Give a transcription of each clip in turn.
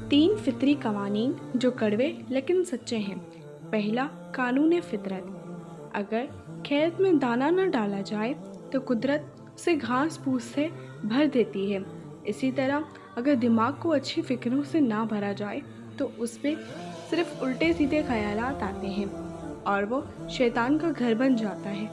تین فطری قوانین جو کڑوے لیکن سچے ہیں۔ پہلا، قانون فطرت۔ اگر کھیت میں دانہ نہ ڈالا جائے تو قدرت اسے گھاس پھوس سے بھر دیتی ہے۔ اسی طرح اگر دماغ کو اچھی فکروں سے نہ بھرا جائے تو اس پہ صرف الٹے سیدھے خیالات آتے ہیں اور وہ شیطان کا گھر بن جاتا ہے۔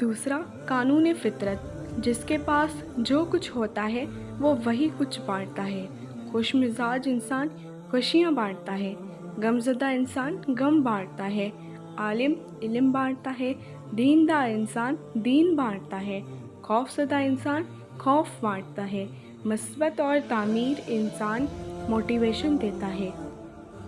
دوسرا، قانون فطرت۔ جس کے پاس جو کچھ ہوتا ہے وہ وہی کچھ بانٹتا ہے۔ خوش مزاج انسان خوشیاں بانٹتا ہے، غم زدہ انسان غم بانٹتا ہے، عالم علم بانٹتا ہے، دیندار انسان دین بانٹتا ہے، خوف زدہ انسان خوف بانٹتا ہے، مثبت اور تعمیر انسان موٹیویشن دیتا ہے۔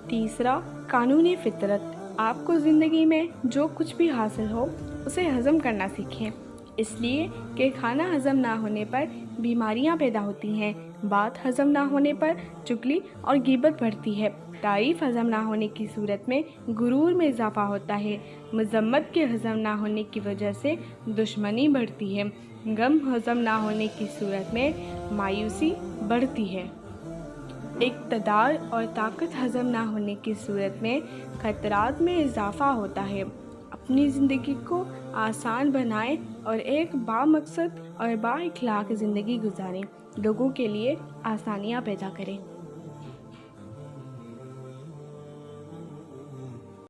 تیسرا، قانون فطرت۔ آپ کو زندگی میں جو کچھ بھی حاصل ہو اسے ہضم کرنا سیکھیں، اس لیے کہ کھانا ہضم نہ ہونے پر بیماریاں پیدا ہوتی ہیں، بات ہضم نہ ہونے پر چغلی اور غیبت بڑھتی ہے، تعریف ہضم نہ ہونے کی صورت میں غرور میں اضافہ ہوتا ہے، مذمت کے ہضم نہ ہونے کی وجہ سے دشمنی بڑھتی ہے، غم ہضم نہ ہونے کی صورت میں مایوسی بڑھتی ہے، اقتدار اور طاقت ہضم نہ ہونے کی صورت میں خطرات میں اضافہ ہوتا ہے۔ اپنی زندگی کو آسان بنائیں اور ایک بامقصد اور با اخلاق زندگی گزاریں، لوگوں کے لیے آسانیاں پیدا کریں۔